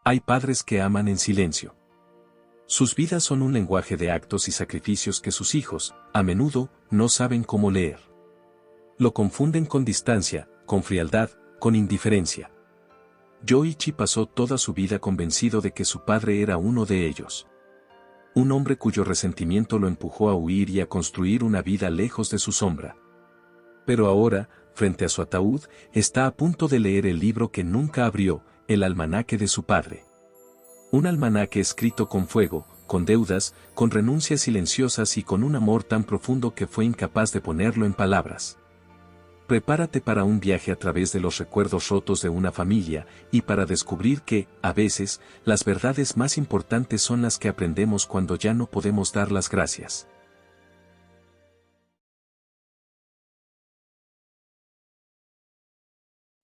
Hay padres que aman en silencio. Sus vidas son un lenguaje de actos y sacrificios que sus hijos, a menudo, no saben cómo leer. Lo confunden con distancia, con frialdad, con indiferencia. Yoichi pasó toda su vida convencido de que su padre era uno de ellos. Un hombre cuyo resentimiento lo empujó a huir y a construir una vida lejos de su sombra. Pero ahora, frente a su ataúd, está a punto de leer el libro que nunca abrió, el almanaque de su padre. Un almanaque escrito con fuego, con deudas, con renuncias silenciosas y con un amor tan profundo que fue incapaz de ponerlo en palabras. Prepárate para un viaje a través de los recuerdos rotos de una familia, y para descubrir que, a veces, las verdades más importantes son las que aprendemos cuando ya no podemos dar las gracias.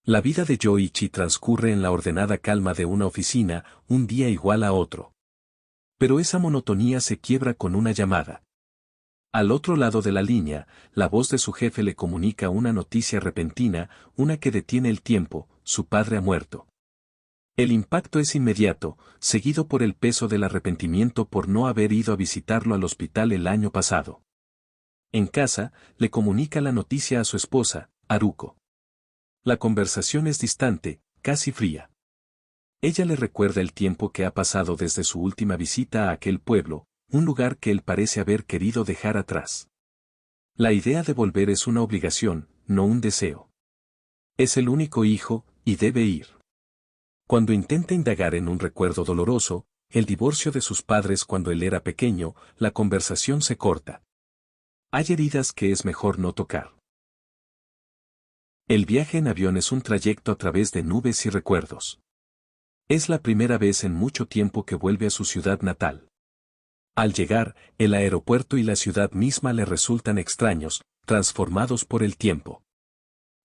La vida de Yoichi transcurre en la ordenada calma de una oficina, un día igual a otro. Pero esa monotonía se quiebra con una llamada. Al otro lado de la línea, la voz de su jefe le comunica una noticia repentina, una que detiene el tiempo: su padre ha muerto. El impacto es inmediato, seguido por el peso del arrepentimiento por no haber ido a visitarlo al hospital el año pasado. En casa, le comunica la noticia a su esposa, Haruko. La conversación es distante, casi fría. Ella le recuerda el tiempo que ha pasado desde su última visita a aquel pueblo, un lugar que él parece haber querido dejar atrás. La idea de volver es una obligación, no un deseo. Es el único hijo, y debe ir. Cuando intenta indagar en un recuerdo doloroso, el divorcio de sus padres cuando él era pequeño, la conversación se corta. Hay heridas que es mejor no tocar. El viaje en avión es un trayecto a través de nubes y recuerdos. Es la primera vez en mucho tiempo que vuelve a su ciudad natal. Al llegar, el aeropuerto y la ciudad misma le resultan extraños, transformados por el tiempo.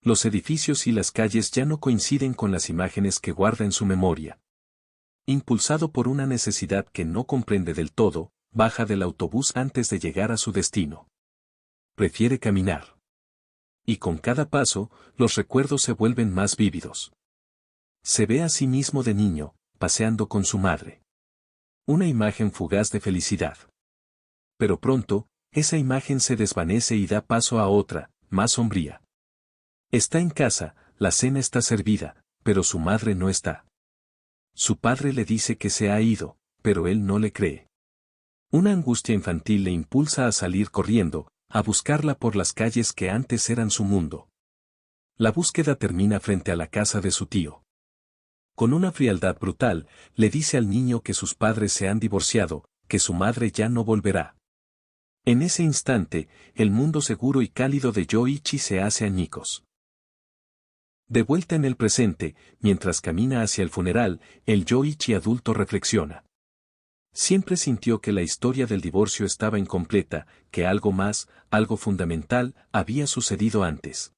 Los edificios y las calles ya no coinciden con las imágenes que guarda en su memoria. Impulsado por una necesidad que no comprende del todo, baja del autobús antes de llegar a su destino. Prefiere caminar. Y con cada paso, los recuerdos se vuelven más vívidos. Se ve a sí mismo de niño, paseando con su madre. Una imagen fugaz de felicidad. Pero pronto, esa imagen se desvanece y da paso a otra, más sombría. Está en casa, la cena está servida, pero su madre no está. Su padre le dice que se ha ido, pero él no le cree. Una angustia infantil le impulsa a salir corriendo, a buscarla por las calles que antes eran su mundo. La búsqueda termina frente a la casa de su tío. Con una frialdad brutal, le dice al niño que sus padres se han divorciado, que su madre ya no volverá. En ese instante, el mundo seguro y cálido de Yoichi se hace añicos. De vuelta en el presente, mientras camina hacia el funeral, el Yoichi adulto reflexiona. Siempre sintió que la historia del divorcio estaba incompleta, que algo más, algo fundamental, había sucedido antes.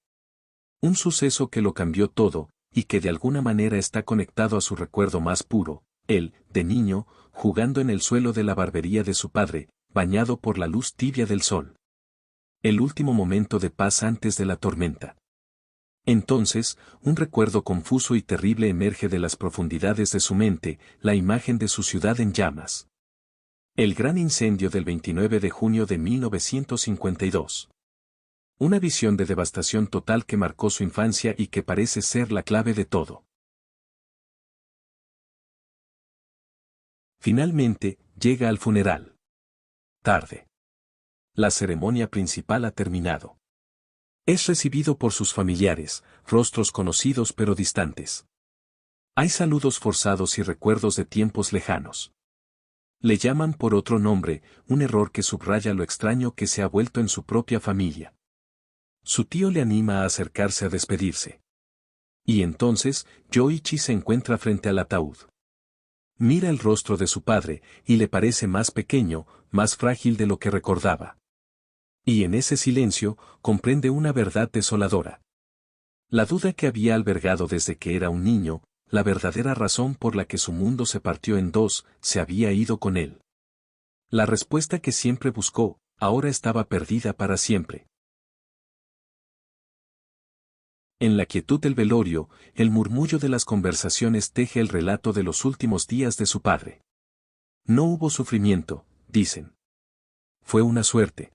Un suceso que lo cambió todo, y que de alguna manera está conectado a su recuerdo más puro, él, de niño, jugando en el suelo de la barbería de su padre, bañado por la luz tibia del sol. El último momento de paz antes de la tormenta. Entonces, un recuerdo confuso y terrible emerge de las profundidades de su mente, la imagen de su ciudad en llamas. El gran incendio del 29 de junio de 1952. Una visión de devastación total que marcó su infancia y que parece ser la clave de todo. Finalmente, llega al funeral. Tarde. La ceremonia principal ha terminado. Es recibido por sus familiares, rostros conocidos pero distantes. Hay saludos forzados y recuerdos de tiempos lejanos. Le llaman por otro nombre, un error que subraya lo extraño que se ha vuelto en su propia familia. Su tío le anima a acercarse a despedirse. Y entonces, Yoichi se encuentra frente al ataúd. Mira el rostro de su padre, y le parece más pequeño, más frágil de lo que recordaba. Y en ese silencio, comprende una verdad desoladora. La duda que había albergado desde que era un niño, la verdadera razón por la que su mundo se partió en dos, se había ido con él. La respuesta que siempre buscó, ahora estaba perdida para siempre. En la quietud del velorio, el murmullo de las conversaciones teje el relato de los últimos días de su padre. No hubo sufrimiento, dicen. Fue una suerte.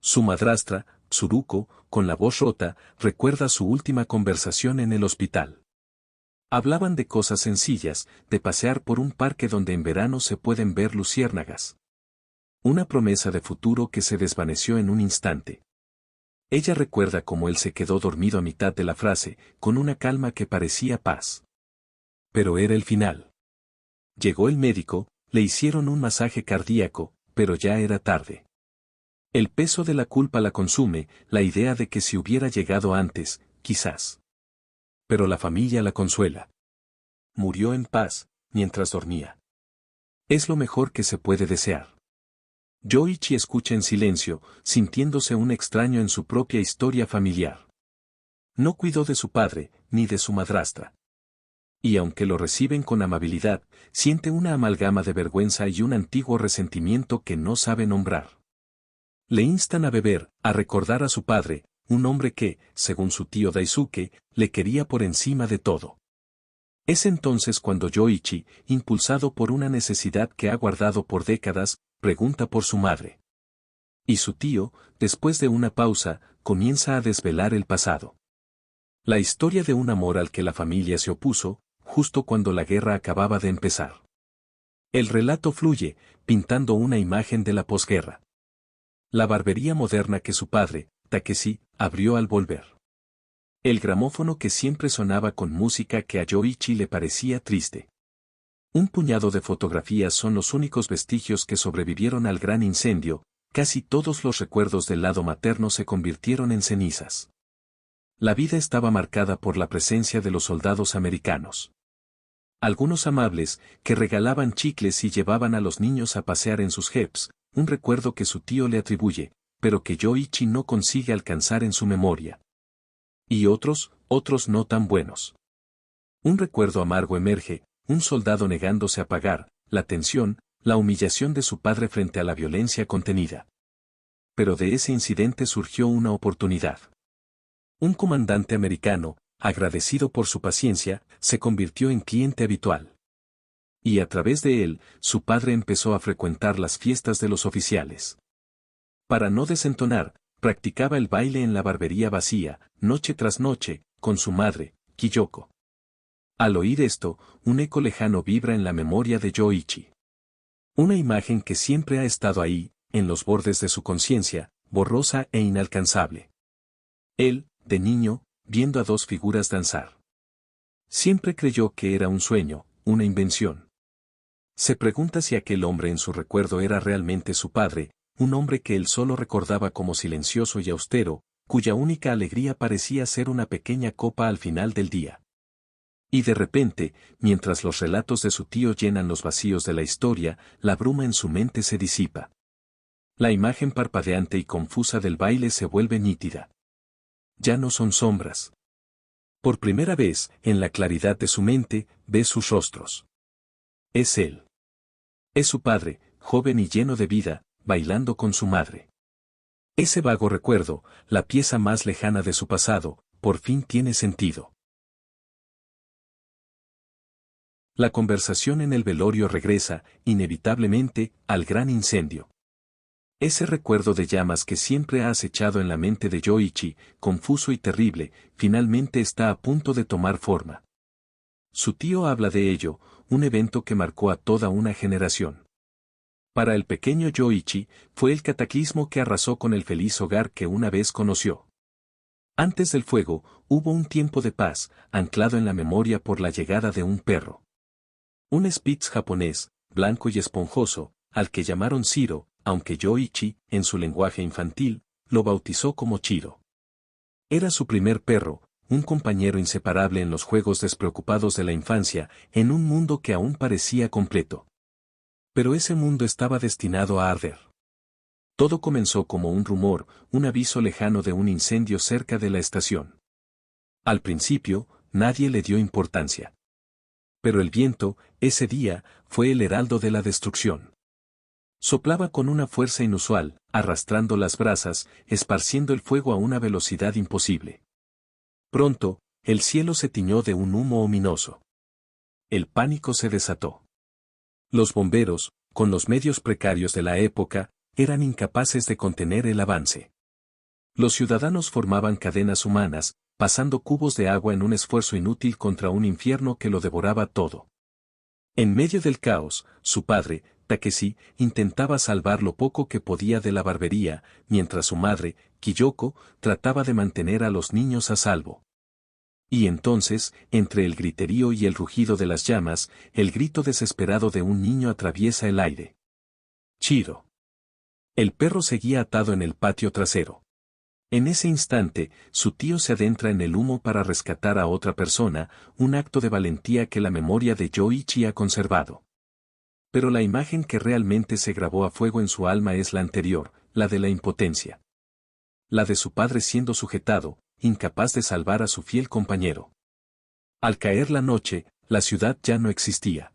Su madrastra, Tsuruko, con la voz rota, recuerda su última conversación en el hospital. Hablaban de cosas sencillas, de pasear por un parque donde en verano se pueden ver luciérnagas. Una promesa de futuro que se desvaneció en un instante. Ella recuerda cómo él se quedó dormido a mitad de la frase, con una calma que parecía paz. Pero era el final. Llegó el médico, le hicieron un masaje cardíaco, pero ya era tarde. El peso de la culpa la consume, la idea de que si hubiera llegado antes, quizás. Pero la familia la consuela. Murió en paz, mientras dormía. Es lo mejor que se puede desear. Yoichi escucha en silencio, sintiéndose un extraño en su propia historia familiar. No cuidó de su padre, ni de su madrastra. Y aunque lo reciben con amabilidad, siente una amalgama de vergüenza y un antiguo resentimiento que no sabe nombrar. Le instan a beber, a recordar a su padre, un hombre que, según su tío Daisuke, le quería por encima de todo. Es entonces cuando Yoichi, impulsado por una necesidad que ha guardado por décadas, pregunta por su madre. Y su tío, después de una pausa, comienza a desvelar el pasado. La historia de un amor al que la familia se opuso, justo cuando la guerra acababa de empezar. El relato fluye, pintando una imagen de la posguerra. La barbería moderna que su padre, Takeshi, abrió al volver. El gramófono que siempre sonaba con música que a Yoichi le parecía triste. Un puñado de fotografías son los únicos vestigios que sobrevivieron al gran incendio, casi todos los recuerdos del lado materno se convirtieron en cenizas. La vida estaba marcada por la presencia de los soldados americanos. Algunos amables, que regalaban chicles y llevaban a los niños a pasear en sus jeeps, un recuerdo que su tío le atribuye, pero que Yoichi no consigue alcanzar en su memoria. Y otros no tan buenos. Un recuerdo amargo emerge, un soldado negándose a pagar, la tensión, la humillación de su padre frente a la violencia contenida. Pero de ese incidente surgió una oportunidad. Un comandante americano, agradecido por su paciencia, se convirtió en cliente habitual. Y a través de él, su padre empezó a frecuentar las fiestas de los oficiales. Para no desentonar, practicaba el baile en la barbería vacía, noche tras noche, con su madre, Kiyoko. Al oír esto, un eco lejano vibra en la memoria de Yoichi. Una imagen que siempre ha estado ahí, en los bordes de su conciencia, borrosa e inalcanzable. Él, de niño, viendo a dos figuras danzar. Siempre creyó que era un sueño, una invención. Se pregunta si aquel hombre en su recuerdo era realmente su padre, un hombre que él solo recordaba como silencioso y austero, cuya única alegría parecía ser una pequeña copa al final del día. Y de repente, mientras los relatos de su tío llenan los vacíos de la historia, la bruma en su mente se disipa. La imagen parpadeante y confusa del baile se vuelve nítida. Ya no son sombras. Por primera vez, en la claridad de su mente, ve sus rostros. Es él. Es su padre, joven y lleno de vida, bailando con su madre. Ese vago recuerdo, la pieza más lejana de su pasado, por fin tiene sentido. La conversación en el velorio regresa, inevitablemente, al gran incendio. Ese recuerdo de llamas que siempre ha acechado en la mente de Yoichi, confuso y terrible, finalmente está a punto de tomar forma. Su tío habla de ello, un evento que marcó a toda una generación. Para el pequeño Yoichi, fue el cataclismo que arrasó con el feliz hogar que una vez conoció. Antes del fuego, hubo un tiempo de paz, anclado en la memoria por la llegada de un perro. Un Spitz japonés, blanco y esponjoso, al que llamaron Shiro, aunque Yoichi, en su lenguaje infantil, lo bautizó como Chiro. Era su primer perro, un compañero inseparable en los juegos despreocupados de la infancia, en un mundo que aún parecía completo. Pero ese mundo estaba destinado a arder. Todo comenzó como un rumor, un aviso lejano de un incendio cerca de la estación. Al principio, nadie le dio importancia. Pero el viento, ese día, fue el heraldo de la destrucción. Soplaba con una fuerza inusual, arrastrando las brasas, esparciendo el fuego a una velocidad imposible. Pronto, el cielo se tiñó de un humo ominoso. El pánico se desató. Los bomberos, con los medios precarios de la época, eran incapaces de contener el avance. Los ciudadanos formaban cadenas humanas, pasando cubos de agua en un esfuerzo inútil contra un infierno que lo devoraba todo. En medio del caos, su padre, Takeshi, intentaba salvar lo poco que podía de la barbería, mientras su madre, Kiyoko, trataba de mantener a los niños a salvo. Y entonces, entre el griterío y el rugido de las llamas, el grito desesperado de un niño atraviesa el aire. Chiro. El perro seguía atado en el patio trasero. En ese instante, su tío se adentra en el humo para rescatar a otra persona, un acto de valentía que la memoria de Yoichi ha conservado. Pero la imagen que realmente se grabó a fuego en su alma es la anterior, la de la impotencia. La de su padre siendo sujetado, incapaz de salvar a su fiel compañero. Al caer la noche, la ciudad ya no existía.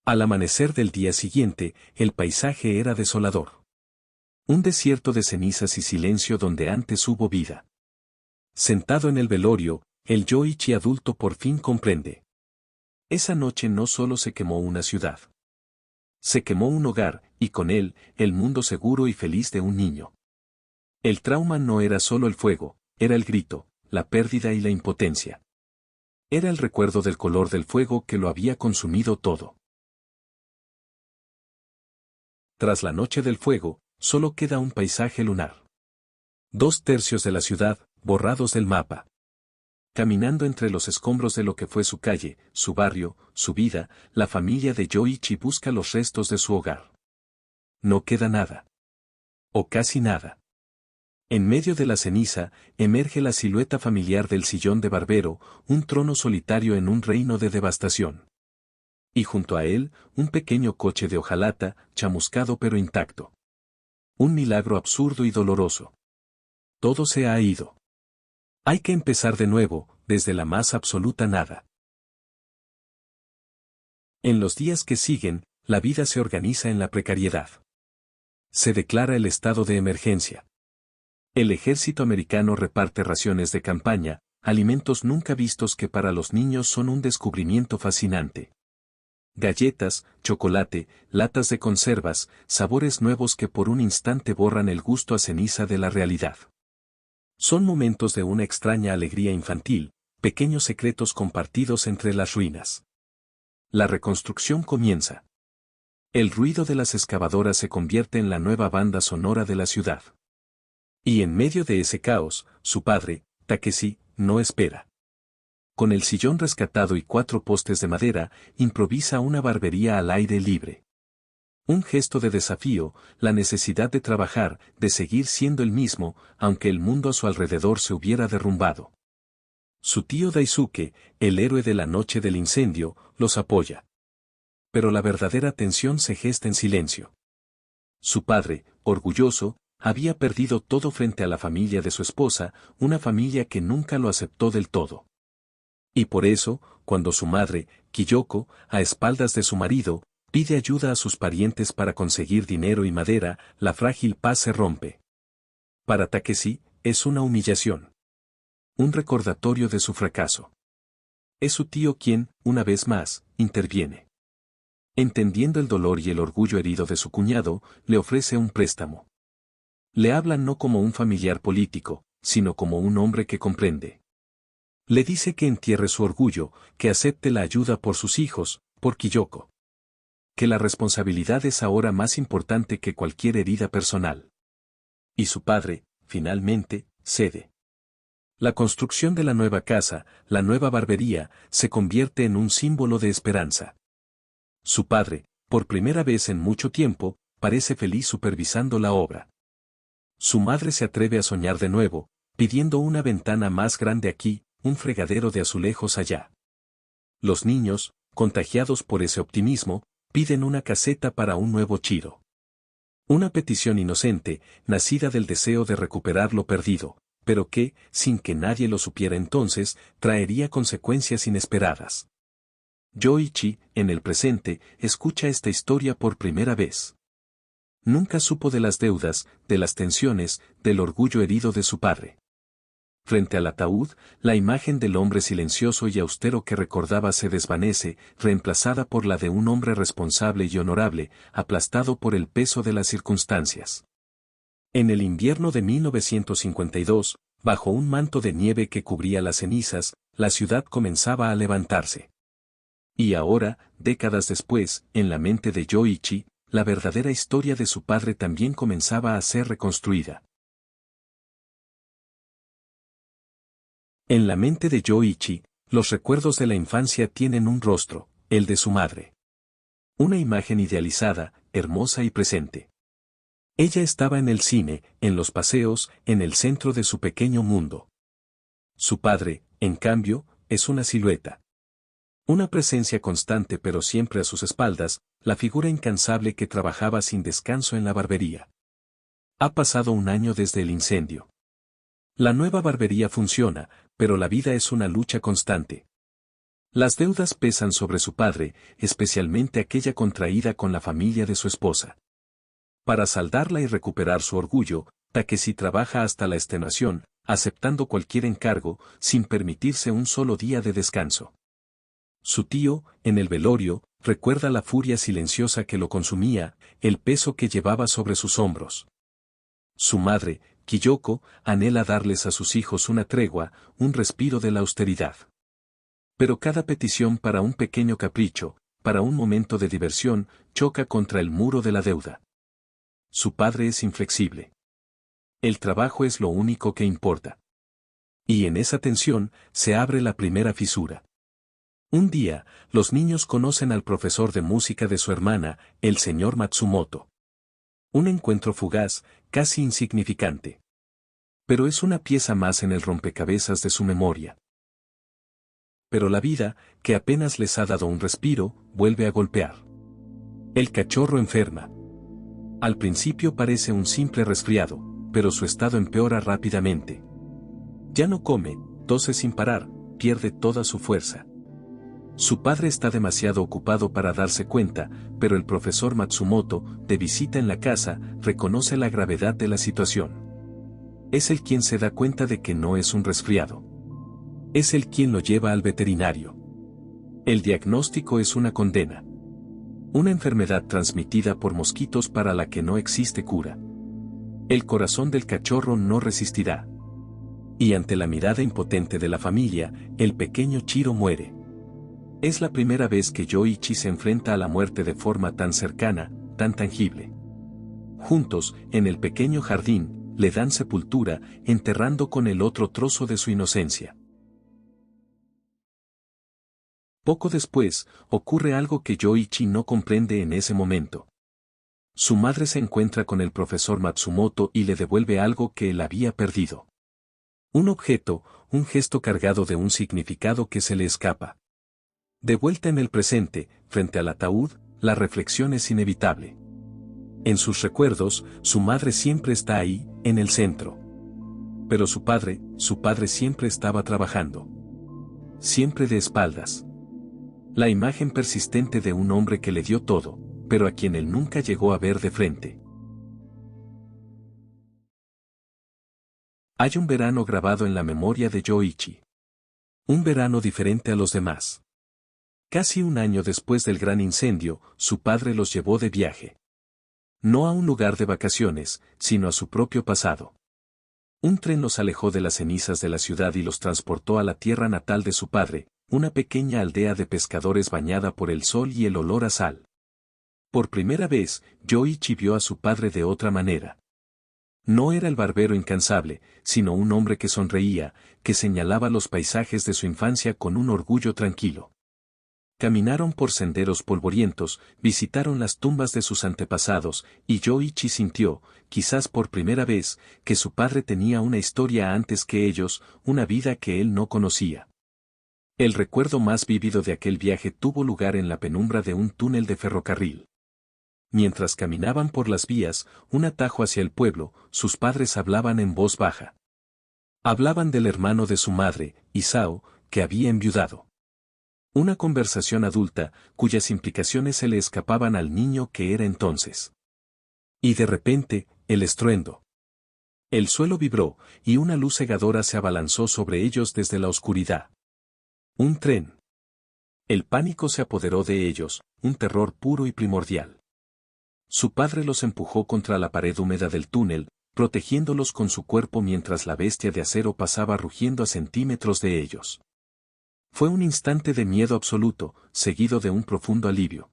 Al amanecer del día siguiente, el paisaje era desolador. Un desierto de cenizas y silencio donde antes hubo vida. Sentado en el velorio, el Yoichi adulto por fin comprende. Esa noche no solo se quemó una ciudad. Se quemó un hogar, y con él, el mundo seguro y feliz de un niño. El trauma no era solo el fuego, era el grito, la pérdida y la impotencia. Era el recuerdo del color del fuego que lo había consumido todo. Tras la noche del fuego, solo queda un paisaje lunar. 2/3 de la ciudad, borrados del mapa. Caminando entre los escombros de lo que fue su calle, su barrio, su vida, la familia de Yoichi busca los restos de su hogar. No queda nada. O casi nada. En medio de la ceniza, emerge la silueta familiar del sillón de barbero, un trono solitario en un reino de devastación. Y junto a él, un pequeño coche de hojalata, chamuscado pero intacto. Un milagro absurdo y doloroso. Todo se ha ido. Hay que empezar de nuevo, desde la más absoluta nada. En los días que siguen, la vida se organiza en la precariedad. Se declara el estado de emergencia. El ejército americano reparte raciones de campaña, alimentos nunca vistos que para los niños son un descubrimiento fascinante. Galletas, chocolate, latas de conservas, sabores nuevos que por un instante borran el gusto a ceniza de la realidad. Son momentos de una extraña alegría infantil, pequeños secretos compartidos entre las ruinas. La reconstrucción comienza. El ruido de las excavadoras se convierte en la nueva banda sonora de la ciudad. Y en medio de ese caos, su padre, Takeshi, no espera. Con el sillón rescatado y 4 postes de madera, improvisa una barbería al aire libre. Un gesto de desafío, la necesidad de trabajar, de seguir siendo el mismo, aunque el mundo a su alrededor se hubiera derrumbado. Su tío Daisuke, el héroe de la noche del incendio, los apoya. Pero la verdadera tensión se gesta en silencio. Su padre, orgulloso, había perdido todo frente a la familia de su esposa, una familia que nunca lo aceptó del todo. Y por eso, cuando su madre, Kiyoko, a espaldas de su marido, pide ayuda a sus parientes para conseguir dinero y madera, la frágil paz se rompe. Para Takeshi, es una humillación. Un recordatorio de su fracaso. Es su tío quien, una vez más, interviene. Entendiendo el dolor y el orgullo herido de su cuñado, le ofrece un préstamo. Le habla no como un familiar político, sino como un hombre que comprende. Le dice que entierre su orgullo, que acepte la ayuda por sus hijos, por Kiyoko. Que la responsabilidad es ahora más importante que cualquier herida personal. Y su padre, finalmente, cede. La construcción de la nueva casa, la nueva barbería, se convierte en un símbolo de esperanza. Su padre, por primera vez en mucho tiempo, parece feliz supervisando la obra. Su madre se atreve a soñar de nuevo, pidiendo una ventana más grande aquí, un fregadero de azulejos allá. Los niños, contagiados por ese optimismo, piden una caseta para un nuevo Chiro. Una petición inocente, nacida del deseo de recuperar lo perdido, pero que, sin que nadie lo supiera entonces, traería consecuencias inesperadas. Yoichi, en el presente, escucha esta historia por primera vez. Nunca supo de las deudas, de las tensiones, del orgullo herido de su padre. Frente al ataúd, la imagen del hombre silencioso y austero que recordaba se desvanece, reemplazada por la de un hombre responsable y honorable, aplastado por el peso de las circunstancias. En el invierno de 1952, bajo un manto de nieve que cubría las cenizas, la ciudad comenzaba a levantarse. Y ahora, décadas después, en la mente de Yoichi, la verdadera historia de su padre también comenzaba a ser reconstruida. En la mente de Yoichi, los recuerdos de la infancia tienen un rostro, el de su madre. Una imagen idealizada, hermosa y presente. Ella estaba en el cine, en los paseos, en el centro de su pequeño mundo. Su padre, en cambio, es una silueta. Una presencia constante pero siempre a sus espaldas, la figura incansable que trabajaba sin descanso en la barbería. Ha pasado un año desde el incendio. La nueva barbería funciona, pero la vida es una lucha constante. Las deudas pesan sobre su padre, especialmente aquella contraída con la familia de su esposa. Para saldarla y recuperar su orgullo, Takeshi trabaja hasta la extenuación, aceptando cualquier encargo, sin permitirse un solo día de descanso. Su tío, en el velorio, recuerda la furia silenciosa que lo consumía, el peso que llevaba sobre sus hombros. Su madre, Kiyoko, anhela darles a sus hijos una tregua, un respiro de la austeridad. Pero cada petición para un pequeño capricho, para un momento de diversión, choca contra el muro de la deuda. Su padre es inflexible. El trabajo es lo único que importa. Y en esa tensión, se abre la primera fisura. Un día, los niños conocen al profesor de música de su hermana, el señor Matsumoto. Un encuentro fugaz, casi insignificante. Pero es una pieza más en el rompecabezas de su memoria. Pero la vida, que apenas les ha dado un respiro, vuelve a golpear. El cachorro enferma. Al principio parece un simple resfriado, pero su estado empeora rápidamente. Ya no come, tose sin parar, pierde toda su fuerza. Su padre está demasiado ocupado para darse cuenta, pero el profesor Matsumoto, de visita en la casa, reconoce la gravedad de la situación. Es él quien se da cuenta de que no es un resfriado. Es él quien lo lleva al veterinario. El diagnóstico es una condena. Una enfermedad transmitida por mosquitos para la que no existe cura. El corazón del cachorro no resistirá. Y ante la mirada impotente de la familia, el pequeño Chiro muere. Es la primera vez que Yoichi se enfrenta a la muerte de forma tan cercana, tan tangible. Juntos, en el pequeño jardín, le dan sepultura, enterrando con el otro trozo de su inocencia. Poco después, ocurre algo que Yoichi no comprende en ese momento. Su madre se encuentra con el profesor Matsumoto y le devuelve algo que él había perdido. Un objeto, un gesto cargado de un significado que se le escapa. De vuelta en el presente, frente al ataúd, la reflexión es inevitable. En sus recuerdos, su madre siempre está ahí, en el centro. Pero su padre siempre estaba trabajando. Siempre de espaldas. La imagen persistente de un hombre que le dio todo, pero a quien él nunca llegó a ver de frente. Hay un verano grabado en la memoria de Yoichi. Un verano diferente a los demás. Casi un año después del gran incendio, su padre los llevó de viaje. No a un lugar de vacaciones, sino a su propio pasado. Un tren los alejó de las cenizas de la ciudad y los transportó a la tierra natal de su padre, una pequeña aldea de pescadores bañada por el sol y el olor a sal. Por primera vez, Yoichi vio a su padre de otra manera. No era el barbero incansable, sino un hombre que sonreía, que señalaba los paisajes de su infancia con un orgullo tranquilo. Caminaron por senderos polvorientos, visitaron las tumbas de sus antepasados, y Yoichi sintió, quizás por primera vez, que su padre tenía una historia antes que ellos, una vida que él no conocía. El recuerdo más vívido de aquel viaje tuvo lugar en la penumbra de un túnel de ferrocarril. Mientras caminaban por las vías, un atajo hacia el pueblo, sus padres hablaban en voz baja. Hablaban del hermano de su madre, Isao, que había enviudado. Una conversación adulta, cuyas implicaciones se le escapaban al niño que era entonces. Y de repente, el estruendo. El suelo vibró, y una luz cegadora se abalanzó sobre ellos desde la oscuridad. Un tren. El pánico se apoderó de ellos, un terror puro y primordial. Su padre los empujó contra la pared húmeda del túnel, protegiéndolos con su cuerpo mientras la bestia de acero pasaba rugiendo a centímetros de ellos. Fue un instante de miedo absoluto, seguido de un profundo alivio.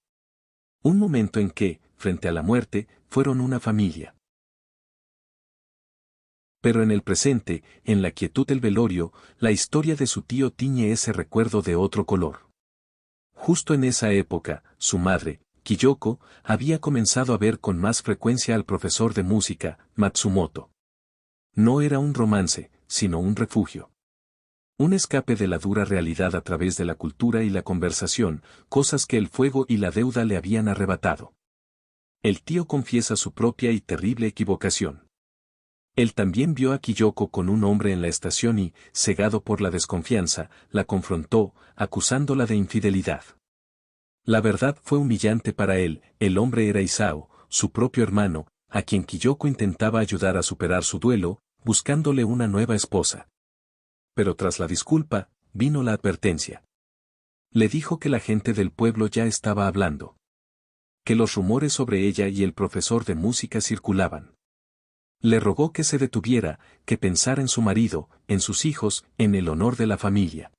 Un momento en que, frente a la muerte, fueron una familia. Pero en el presente, en la quietud del velorio, la historia de su tío tiñe ese recuerdo de otro color. Justo en esa época, su madre, Kiyoko, había comenzado a ver con más frecuencia al profesor de música, Matsumoto. No era un romance, sino un refugio. Un escape de la dura realidad a través de la cultura y la conversación, cosas que el fuego y la deuda le habían arrebatado. El tío confiesa su propia y terrible equivocación. Él también vio a Kiyoko con un hombre en la estación y, cegado por la desconfianza, la confrontó, acusándola de infidelidad. La verdad fue humillante para él, el hombre era Isao, su propio hermano, a quien Kiyoko intentaba ayudar a superar su duelo, buscándole una nueva esposa. Pero tras la disculpa, vino la advertencia. Le dijo que la gente del pueblo ya estaba hablando. Que los rumores sobre ella y el profesor de música circulaban. Le rogó que se detuviera, que pensara en su marido, en sus hijos, en el honor de la familia.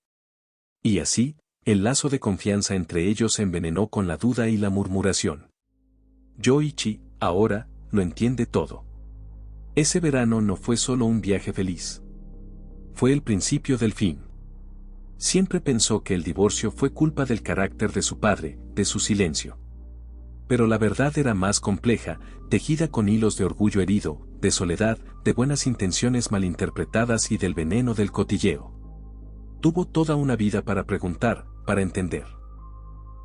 Y así, el lazo de confianza entre ellos se envenenó con la duda y la murmuración. Yoichi, ahora, lo entiende todo. Ese verano no fue solo un viaje feliz. Fue el principio del fin. Siempre pensó que el divorcio fue culpa del carácter de su padre, de su silencio. Pero la verdad era más compleja, tejida con hilos de orgullo herido, de soledad, de buenas intenciones malinterpretadas y del veneno del cotilleo. Tuvo toda una vida para preguntar, para entender.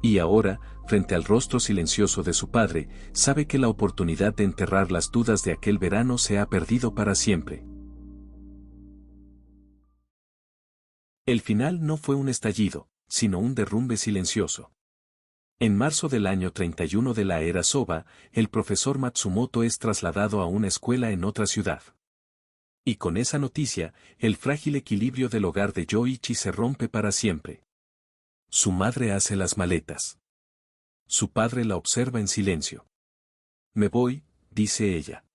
Y ahora, frente al rostro silencioso de su padre, sabe que la oportunidad de enterrar las dudas de aquel verano se ha perdido para siempre. El final no fue un estallido, sino un derrumbe silencioso. En marzo del año 31 de la era Soba, el profesor Matsumoto es trasladado a una escuela en otra ciudad. Y con esa noticia, el frágil equilibrio del hogar de Yoichi se rompe para siempre. Su madre hace las maletas. Su padre la observa en silencio. Me voy, dice ella.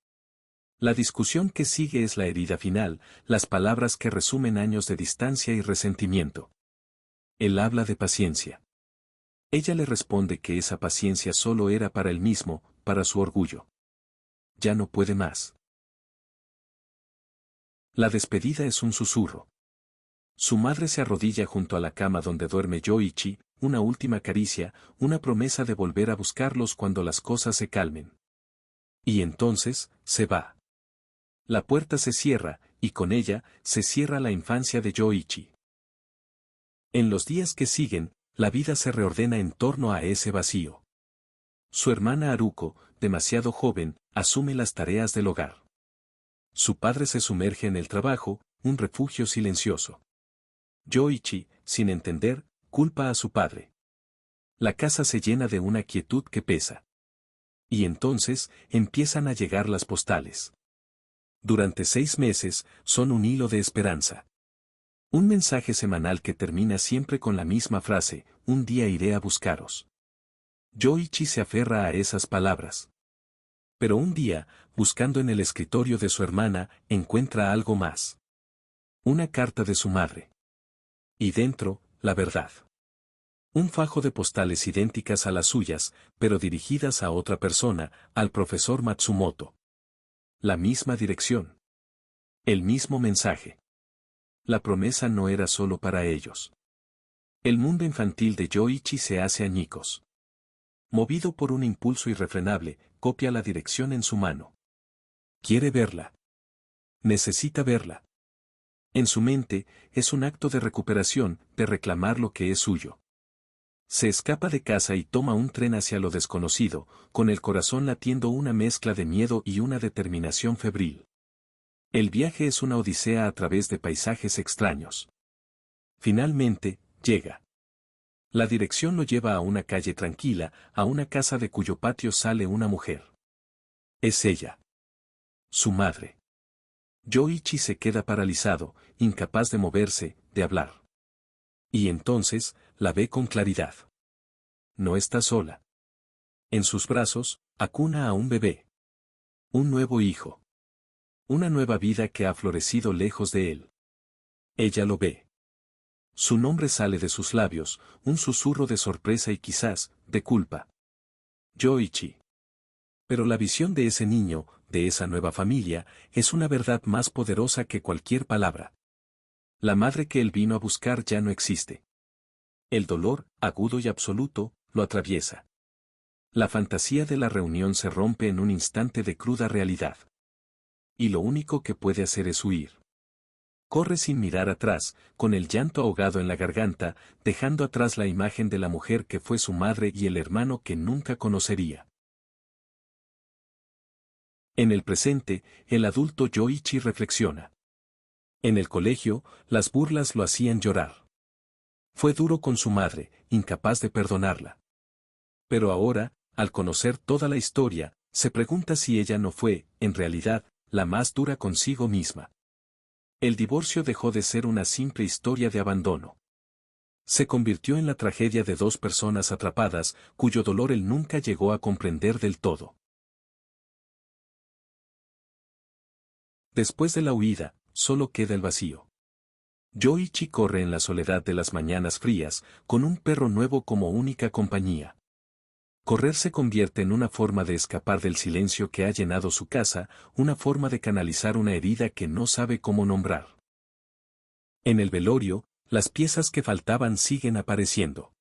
La discusión que sigue es la herida final, las palabras que resumen años de distancia y resentimiento. Él habla de paciencia. Ella le responde que esa paciencia solo era para él mismo, para su orgullo. Ya no puede más. La despedida es un susurro. Su madre se arrodilla junto a la cama donde duerme Yoichi, una última caricia, una promesa de volver a buscarlos cuando las cosas se calmen. Y entonces, se va. La puerta se cierra, y con ella, se cierra la infancia de Yoichi. En los días que siguen, la vida se reordena en torno a ese vacío. Su hermana Haruko, demasiado joven, asume las tareas del hogar. Su padre se sumerge en el trabajo, un refugio silencioso. Yoichi, sin entender, culpa a su padre. La casa se llena de una quietud que pesa. Y entonces, empiezan a llegar las postales. Durante 6 meses, son un hilo de esperanza. Un mensaje semanal que termina siempre con la misma frase, un día iré a buscaros. Yoichi se aferra a esas palabras. Pero un día, buscando en el escritorio de su hermana, encuentra algo más. Una carta de su madre. Y dentro, la verdad. Un fajo de postales idénticas a las suyas, pero dirigidas a otra persona, al profesor Matsumoto. La misma dirección. El mismo mensaje. La promesa no era solo para ellos. El mundo infantil de Yoichi se hace añicos. Movido por un impulso irrefrenable, copia la dirección en su mano. Quiere verla. Necesita verla. En su mente, es un acto de recuperación, de reclamar lo que es suyo. Se escapa de casa y toma un tren hacia lo desconocido, con el corazón latiendo una mezcla de miedo y una determinación febril. El viaje es una odisea a través de paisajes extraños. Finalmente, llega. La dirección lo lleva a una calle tranquila, a una casa de cuyo patio sale una mujer. Es ella. Su madre. Yoichi se queda paralizado, incapaz de moverse, de hablar. Y entonces, la ve con claridad. No está sola. En sus brazos, acuna a un bebé. Un nuevo hijo. Una nueva vida que ha florecido lejos de él. Ella lo ve. Su nombre sale de sus labios, un susurro de sorpresa y quizás, de culpa. Yoichi. Pero la visión de ese niño, de esa nueva familia, es una verdad más poderosa que cualquier palabra. La madre que él vino a buscar ya no existe. El dolor, agudo y absoluto, lo atraviesa. La fantasía de la reunión se rompe en un instante de cruda realidad. Y lo único que puede hacer es huir. Corre sin mirar atrás, con el llanto ahogado en la garganta, dejando atrás la imagen de la mujer que fue su madre y el hermano que nunca conocería. En el presente, el adulto Yoichi reflexiona. En el colegio, las burlas lo hacían llorar. Fue duro con su madre, incapaz de perdonarla. Pero ahora, al conocer toda la historia, se pregunta si ella no fue, en realidad, la más dura consigo misma. El divorcio dejó de ser una simple historia de abandono. Se convirtió en la tragedia de dos personas atrapadas, cuyo dolor él nunca llegó a comprender del todo. Después de la huida, solo queda el vacío. Yoichi corre en la soledad de las mañanas frías, con un perro nuevo como única compañía. Correr se convierte en una forma de escapar del silencio que ha llenado su casa, una forma de canalizar una herida que no sabe cómo nombrar. En el velorio, las piezas que faltaban siguen apareciendo.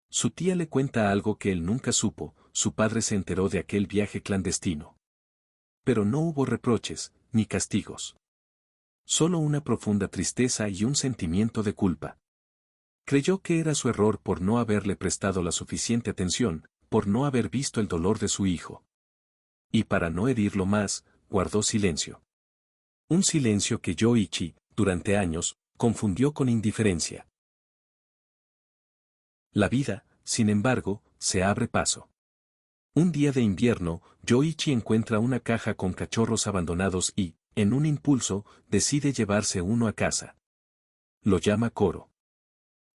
Su tía le cuenta algo que él nunca supo, su padre se enteró de aquel viaje clandestino. Pero no hubo reproches, ni castigos. Solo una profunda tristeza y un sentimiento de culpa. Creyó que era su error por no haberle prestado la suficiente atención, por no haber visto el dolor de su hijo. Y para no herirlo más, guardó silencio. Un silencio que Yoichi, durante años, confundió con indiferencia. La vida, sin embargo, se abre paso. Un día de invierno, Yoichi encuentra una caja con cachorros abandonados y, en un impulso, decide llevarse uno a casa. Lo llama Koro.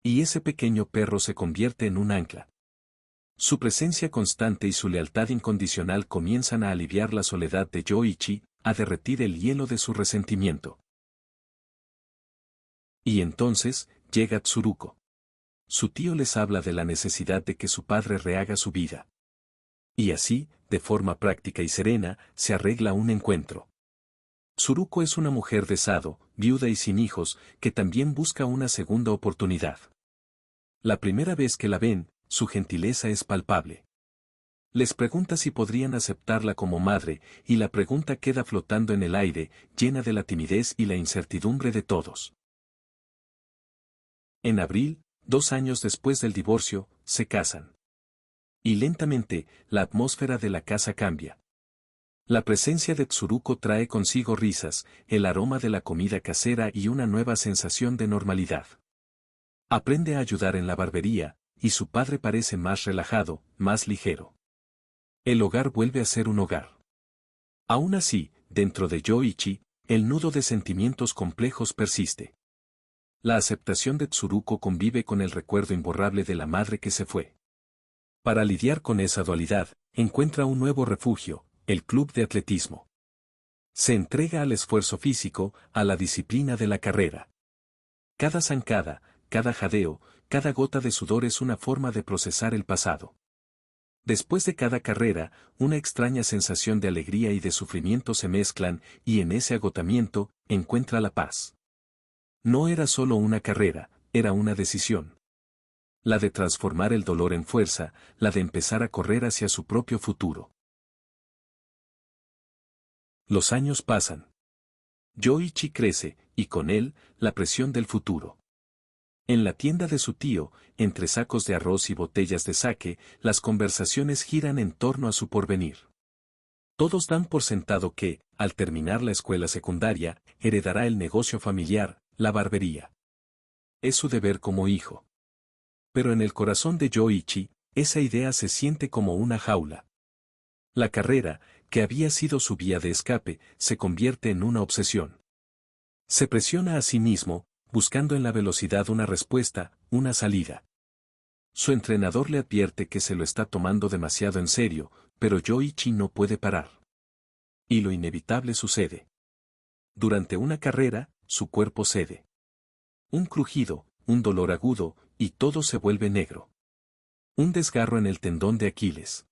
Y ese pequeño perro se convierte en un ancla. Su presencia constante y su lealtad incondicional comienzan a aliviar la soledad de Yoichi, a derretir el hielo de su resentimiento. Y entonces, llega Tsuruko. Su tío les habla de la necesidad de que su padre rehaga su vida. Y así, de forma práctica y serena, se arregla un encuentro. Tsuruko es una mujer de Sado, viuda y sin hijos, que también busca una segunda oportunidad. La primera vez que la ven, su gentileza es palpable. Les pregunta si podrían aceptarla como madre, y la pregunta queda flotando en el aire, llena de la timidez y la incertidumbre de todos. En abril, 2 años después del divorcio, se casan. Y lentamente, la atmósfera de la casa cambia. La presencia de Tsuruko trae consigo risas, el aroma de la comida casera y una nueva sensación de normalidad. Aprende a ayudar en la barbería, y su padre parece más relajado, más ligero. El hogar vuelve a ser un hogar. Aún así, dentro de Yoichi, el nudo de sentimientos complejos persiste. La aceptación de Tsuruko convive con el recuerdo imborrable de la madre que se fue. Para lidiar con esa dualidad, encuentra un nuevo refugio, el club de atletismo. Se entrega al esfuerzo físico, a la disciplina de la carrera. Cada zancada, cada jadeo, cada gota de sudor es una forma de procesar el pasado. Después de cada carrera, una extraña sensación de alegría y de sufrimiento se mezclan, y en ese agotamiento, encuentra la paz. No era solo una carrera, era una decisión. La de transformar el dolor en fuerza, la de empezar a correr hacia su propio futuro. Los años pasan. Yoichi crece, y con él, la presión del futuro. En la tienda de su tío, entre sacos de arroz y botellas de sake, las conversaciones giran en torno a su porvenir. Todos dan por sentado que, al terminar la escuela secundaria, heredará el negocio familiar, la barbería. Es su deber como hijo. Pero en el corazón de Yoichi, esa idea se siente como una jaula. La carrera, que había sido su vía de escape, se convierte en una obsesión. Se presiona a sí mismo, buscando en la velocidad una respuesta, una salida. Su entrenador le advierte que se lo está tomando demasiado en serio, pero Yoichi no puede parar. Y lo inevitable sucede. Durante una carrera, su cuerpo cede. Un crujido, un dolor agudo, y todo se vuelve negro. Un desgarro en el tendón de Aquiles.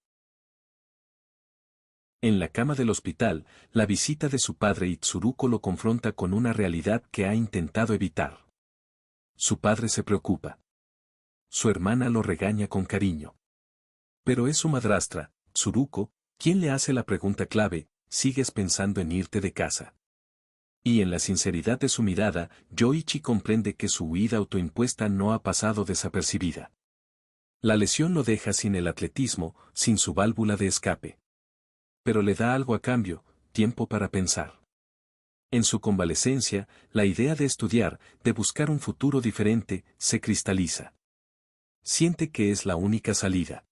En la cama del hospital, la visita de su padre y Tsuruko lo confronta con una realidad que ha intentado evitar. Su padre se preocupa. Su hermana lo regaña con cariño. Pero es su madrastra, Tsuruko, quien le hace la pregunta clave: ¿sigues pensando en irte de casa? Y en la sinceridad de su mirada, Yoichi comprende que su huida autoimpuesta no ha pasado desapercibida. La lesión lo deja sin el atletismo, sin su válvula de escape. Pero le da algo a cambio: tiempo para pensar. En su convalecencia, la idea de estudiar, de buscar un futuro diferente, se cristaliza. Siente que es la única salida.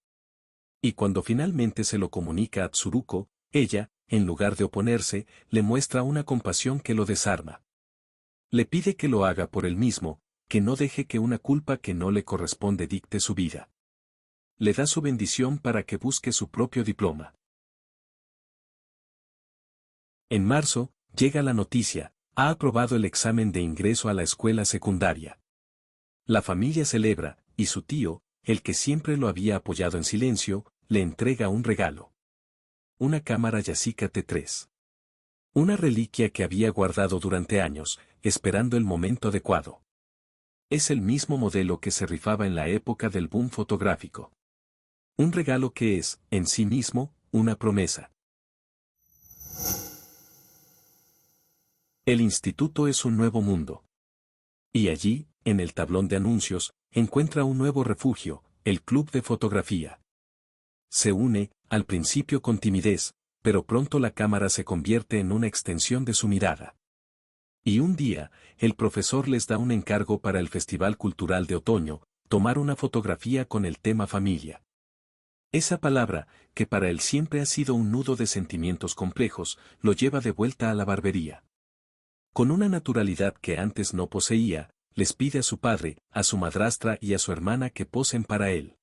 Y cuando finalmente se lo comunica a Tsuruko, ella, en lugar de oponerse, le muestra una compasión que lo desarma. Le pide que lo haga por él mismo, que no deje que una culpa que no le corresponde dicte su vida. Le da su bendición para que busque su propio diploma. En marzo, llega la noticia: ha aprobado el examen de ingreso a la escuela secundaria. La familia celebra, y su tío, el que siempre lo había apoyado en silencio, le entrega un regalo. Una cámara Yashica T3. Una reliquia que había guardado durante años, esperando el momento adecuado. Es el mismo modelo que se rifaba en la época del boom fotográfico. Un regalo que es, en sí mismo, una promesa. El instituto es un nuevo mundo. Y allí, en el tablón de anuncios, encuentra un nuevo refugio: el club de fotografía. Se une, al principio con timidez, pero pronto la cámara se convierte en una extensión de su mirada. Y un día, el profesor les da un encargo para el Festival Cultural de Otoño: tomar una fotografía con el tema familia. Esa palabra, que para él siempre ha sido un nudo de sentimientos complejos, lo lleva de vuelta a la barbería. Con una naturalidad que antes no poseía, les pide a su padre, a su madrastra y a su hermana que posen para él.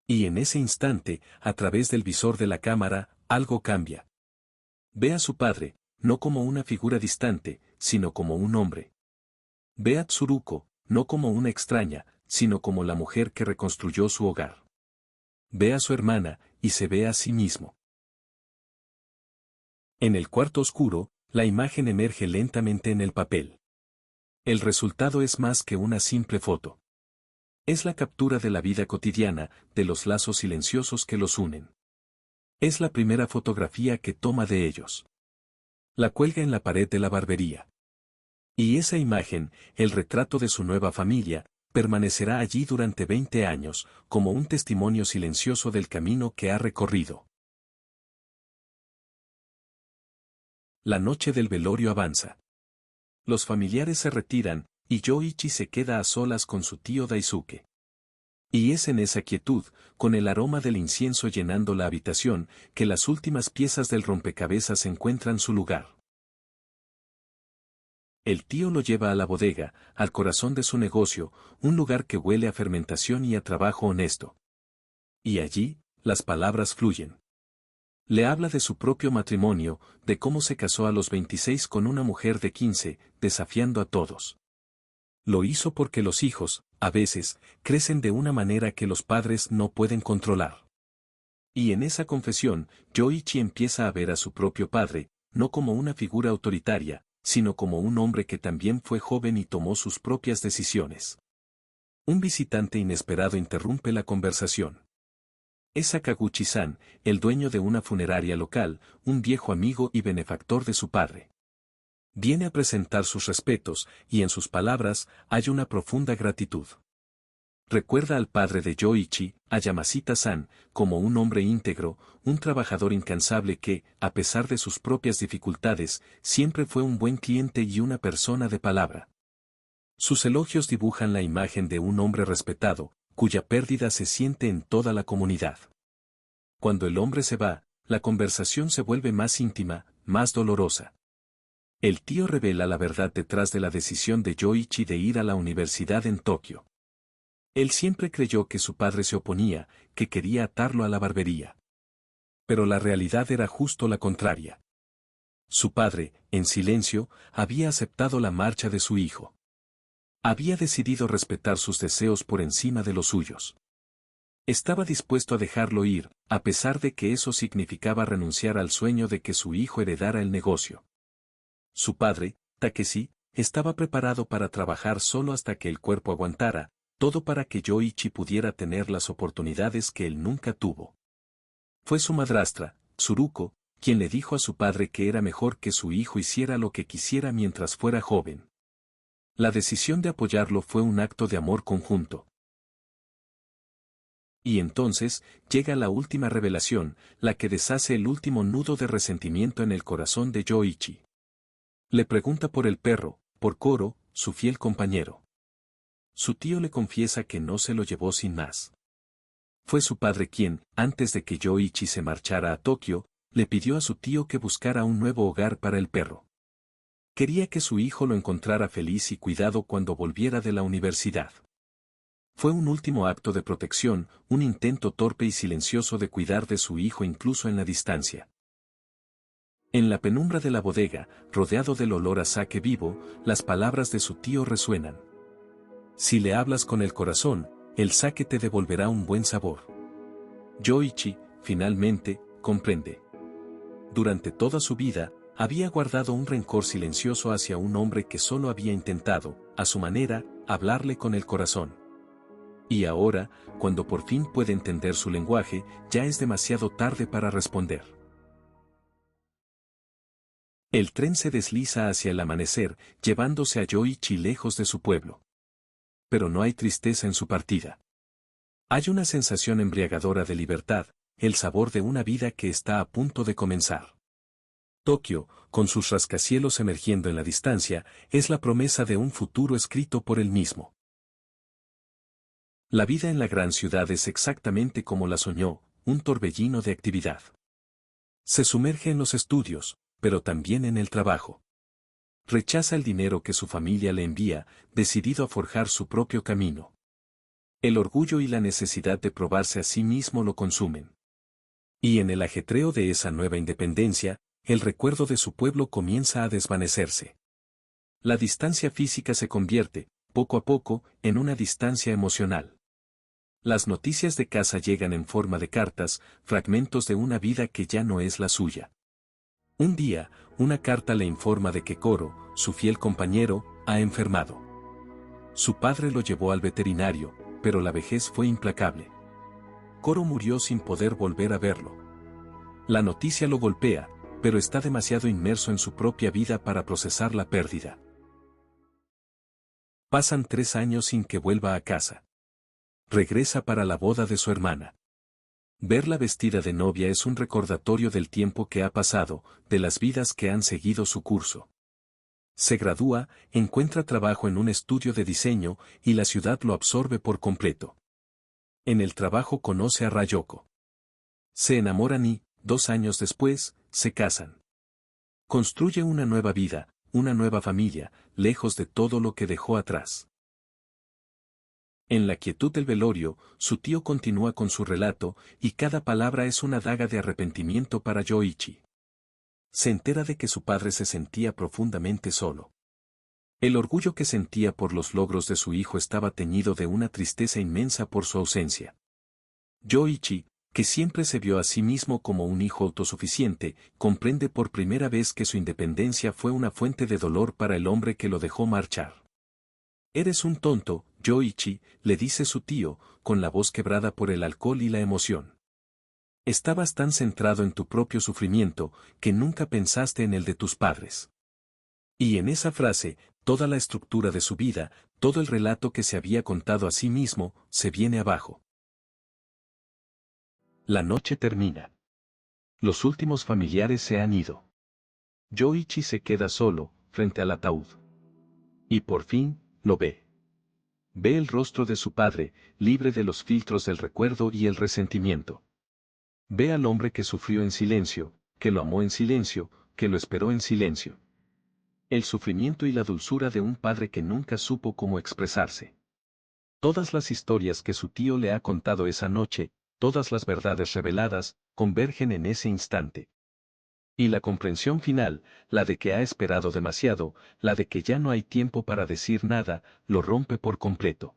Y en ese instante, a través del visor de la cámara, algo cambia. Ve a su padre, no como una figura distante, sino como un hombre. Ve a Tsuruko, no como una extraña, sino como la mujer que reconstruyó su hogar. Ve a su hermana, y se ve a sí mismo. En el cuarto oscuro, la imagen emerge lentamente en el papel. El resultado es más que una simple foto. Es la captura de la vida cotidiana, de los lazos silenciosos que los unen. Es la primera fotografía que toma de ellos. La cuelga en la pared de la barbería. Y esa imagen, el retrato de su nueva familia, permanecerá allí durante 20 años, como un testimonio silencioso del camino que ha recorrido. La noche del velorio avanza. Los familiares se retiran, y Yoichi se queda a solas con su tío Daisuke. Y es en esa quietud, con el aroma del incienso llenando la habitación, que las últimas piezas del rompecabezas encuentran su lugar. El tío lo lleva a la bodega, al corazón de su negocio, un lugar que huele a fermentación y a trabajo honesto. Y allí, las palabras fluyen. Le habla de su propio matrimonio, de cómo se casó a los 26 con una mujer de 15, desafiando a todos. Lo hizo porque los hijos, a veces, crecen de una manera que los padres no pueden controlar. Y en esa confesión, Yoichi empieza a ver a su propio padre, no como una figura autoritaria, sino como un hombre que también fue joven y tomó sus propias decisiones. Un visitante inesperado interrumpe la conversación. Es Sakaguchi-san, el dueño de una funeraria local, un viejo amigo y benefactor de su padre. Viene a presentar sus respetos, y en sus palabras hay una profunda gratitud. Recuerda al padre de Yoichi, a Yamashita-san, como un hombre íntegro, un trabajador incansable que, a pesar de sus propias dificultades, siempre fue un buen cliente y una persona de palabra. Sus elogios dibujan la imagen de un hombre respetado, cuya pérdida se siente en toda la comunidad. Cuando el hombre se va, La conversación se vuelve más íntima, más dolorosa. El tío revela la verdad detrás de la decisión de Yoichi de ir a la universidad en Tokio. Él siempre creyó que su padre se oponía, que quería atarlo a la barbería. Pero la realidad era justo la contraria. Su padre, en silencio, había aceptado la marcha de su hijo. Había decidido respetar sus deseos por encima de los suyos. Estaba dispuesto a dejarlo ir, a pesar de que eso significaba renunciar al sueño de que su hijo heredara el negocio. Su padre, Takeshi, estaba preparado para trabajar solo hasta que el cuerpo aguantara, todo para que Yoichi pudiera tener las oportunidades que él nunca tuvo. Fue su madrastra, Tsuruko, quien le dijo a su padre que era mejor que su hijo hiciera lo que quisiera mientras fuera joven. La decisión de apoyarlo fue un acto de amor conjunto. Y entonces, llega la última revelación, la que deshace el último nudo de resentimiento en el corazón de Yoichi. Le pregunta por el perro, por Koro, su fiel compañero. Su tío le confiesa que no se lo llevó sin más. Fue su padre quien, antes de que Yoichi se marchara a Tokio, le pidió a su tío que buscara un nuevo hogar para el perro. Quería que su hijo lo encontrara feliz y cuidado cuando volviera de la universidad. Fue un último acto de protección, un intento torpe y silencioso de cuidar de su hijo incluso en la distancia. En la penumbra de la bodega, rodeado del olor a sake vivo, las palabras de su tío resuenan. Si le hablas con el corazón, el sake te devolverá un buen sabor. Yoichi, finalmente, comprende. Durante toda su vida, había guardado un rencor silencioso hacia un hombre que solo había intentado, a su manera, hablarle con el corazón. Y ahora, cuando por fin puede entender su lenguaje, ya es demasiado tarde para responder. El tren se desliza hacia el amanecer, llevándose a Yoichi lejos de su pueblo. Pero no hay tristeza en su partida. Hay una sensación embriagadora de libertad, el sabor de una vida que está a punto de comenzar. Tokio, con sus rascacielos emergiendo en la distancia, es la promesa de un futuro escrito por él mismo. La vida en la gran ciudad es exactamente como la soñó, un torbellino de actividad. Se sumerge en los estudios, pero también en el trabajo. Rechaza el dinero que su familia le envía, decidido a forjar su propio camino. El orgullo y la necesidad de probarse a sí mismo lo consumen. Y en el ajetreo de esa nueva independencia, el recuerdo de su pueblo comienza a desvanecerse. La distancia física se convierte, poco a poco, en una distancia emocional. Las noticias de casa llegan en forma de cartas, fragmentos de una vida que ya no es la suya. Un día, una carta le informa de que Koro, su fiel compañero, ha enfermado. Su padre lo llevó al veterinario, pero la vejez fue implacable. Koro murió sin poder volver a verlo. La noticia lo golpea, pero está demasiado inmerso en su propia vida para procesar la pérdida. Pasan 3 años sin que vuelva a casa. Regresa para la boda de su hermana. Verla vestida de novia es un recordatorio del tiempo que ha pasado, de las vidas que han seguido su curso. Se gradúa, encuentra trabajo en un estudio de diseño, y la ciudad lo absorbe por completo. En el trabajo conoce a Rayoko. Se enamoran y, 2 años después, se casan. Construye una nueva vida, una nueva familia, lejos de todo lo que dejó atrás. En la quietud del velorio, su tío continúa con su relato, y cada palabra es una daga de arrepentimiento para Yoichi. Se entera de que su padre se sentía profundamente solo. El orgullo que sentía por los logros de su hijo estaba teñido de una tristeza inmensa por su ausencia. Yoichi, que siempre se vio a sí mismo como un hijo autosuficiente, comprende por primera vez que su independencia fue una fuente de dolor para el hombre que lo dejó marchar. Eres un tonto, Yoichi, le dice su tío, con la voz quebrada por el alcohol y la emoción. Estabas tan centrado en tu propio sufrimiento, que nunca pensaste en el de tus padres. Y en esa frase, toda la estructura de su vida, todo el relato que se había contado a sí mismo, se viene abajo. La noche termina. Los últimos familiares se han ido. Yoichi se queda solo, frente al ataúd. Y por fin, lo ve. Ve el rostro de su padre, libre de los filtros del recuerdo y el resentimiento. Ve al hombre que sufrió en silencio, que lo amó en silencio, que lo esperó en silencio. El sufrimiento y la dulzura de un padre que nunca supo cómo expresarse. Todas las historias que su tío le ha contado esa noche, todas las verdades reveladas, convergen en ese instante. Y la comprensión final, la de que ha esperado demasiado, la de que ya no hay tiempo para decir nada, lo rompe por completo.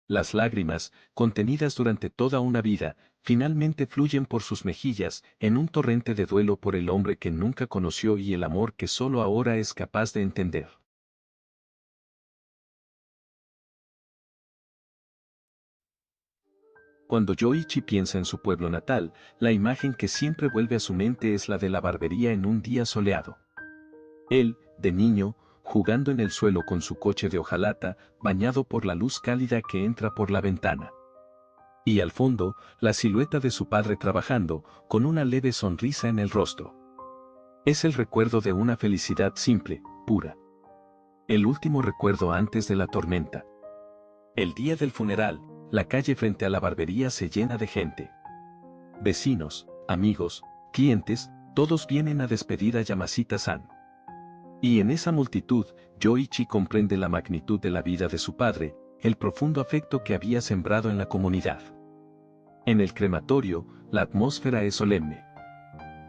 Las lágrimas, contenidas durante toda una vida, finalmente fluyen por sus mejillas, en un torrente de duelo por el hombre que nunca conoció y el amor que solo ahora es capaz de entender. Cuando Yoichi piensa en su pueblo natal, la imagen que siempre vuelve a su mente es la de la barbería en un día soleado. Él, de niño, jugando en el suelo con su coche de hojalata, bañado por la luz cálida que entra por la ventana. Y al fondo, la silueta de su padre trabajando, con una leve sonrisa en el rostro. Es el recuerdo de una felicidad simple, pura. El último recuerdo antes de la tormenta. El día del funeral, la calle frente a la barbería se llena de gente. Vecinos, amigos, clientes, todos vienen a despedir a Yamashita-san. Y en esa multitud, Yoichi comprende la magnitud de la vida de su padre, el profundo afecto que había sembrado en la comunidad. En el crematorio, la atmósfera es solemne.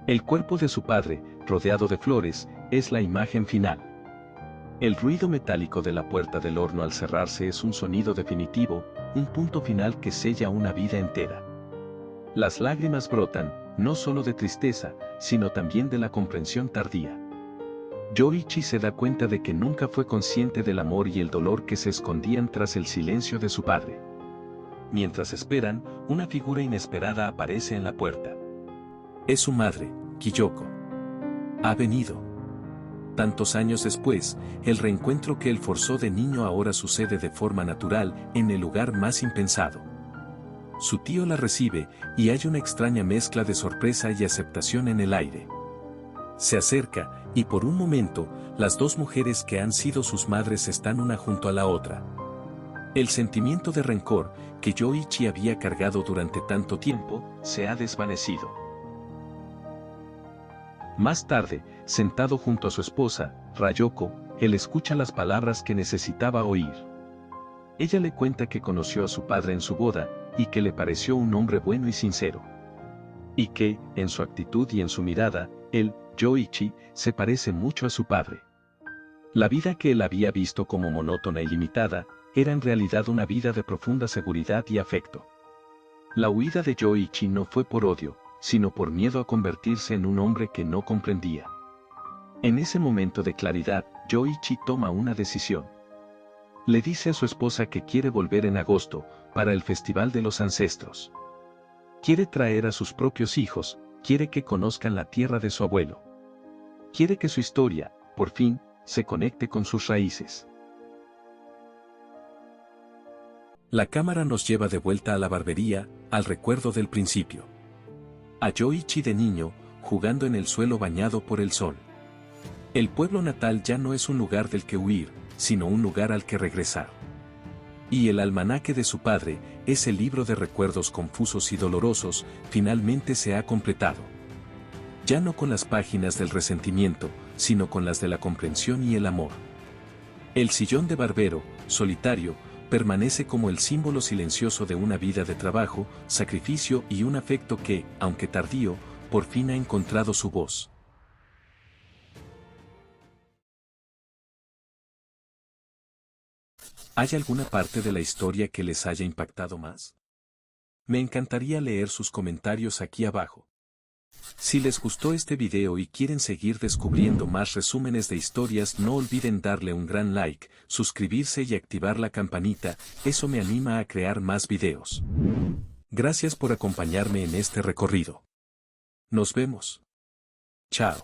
El cuerpo de su padre, rodeado de flores, es la imagen final. El ruido metálico de la puerta del horno al cerrarse es un sonido definitivo, un punto final que sella una vida entera. Las lágrimas brotan, no solo de tristeza, sino también de la comprensión tardía. Yoichi se da cuenta de que nunca fue consciente del amor y el dolor que se escondían tras el silencio de su padre. Mientras esperan, una figura inesperada aparece en la puerta. Es su madre, Kiyoko. Ha venido. Tantos años después, el reencuentro que él forzó de niño ahora sucede de forma natural, en el lugar más impensado. Su tío la recibe, y hay una extraña mezcla de sorpresa y aceptación en el aire. Se acerca, y por un momento, las dos mujeres que han sido sus madres están una junto a la otra. El sentimiento de rencor, que Yoichi había cargado durante tanto tiempo, se ha desvanecido. Más tarde, sentado junto a su esposa, Rayoko, él escucha las palabras que necesitaba oír. Ella le cuenta que conoció a su padre en su boda, y que le pareció un hombre bueno y sincero. Y que, en su actitud y en su mirada, él, Yoichi, se parece mucho a su padre. La vida que él había visto como monótona y limitada, era en realidad una vida de profunda seguridad y afecto. La huida de Yoichi no fue por odio, sino por miedo a convertirse en un hombre que no comprendía. En ese momento de claridad, Yoichi toma una decisión. Le dice a su esposa que quiere volver en agosto, para el Festival de los Ancestros. Quiere traer a sus propios hijos, quiere que conozcan la tierra de su abuelo. Quiere que su historia, por fin, se conecte con sus raíces. La cámara nos lleva de vuelta a la barbería, al recuerdo del principio. A Yoichi de niño, jugando en el suelo bañado por el sol. El pueblo natal ya no es un lugar del que huir, sino un lugar al que regresar. Y el almanaque de su padre, ese libro de recuerdos confusos y dolorosos, finalmente se ha completado. Ya no con las páginas del resentimiento, sino con las de la comprensión y el amor. El sillón de barbero, solitario, permanece como el símbolo silencioso de una vida de trabajo, sacrificio y un afecto que, aunque tardío, por fin ha encontrado su voz. ¿Hay alguna parte de la historia que les haya impactado más? Me encantaría leer sus comentarios aquí abajo. Si les gustó este video y quieren seguir descubriendo más resúmenes de historias, no olviden darle un gran like, suscribirse y activar la campanita, eso me anima a crear más videos. Gracias por acompañarme en este recorrido. Nos vemos. Chao.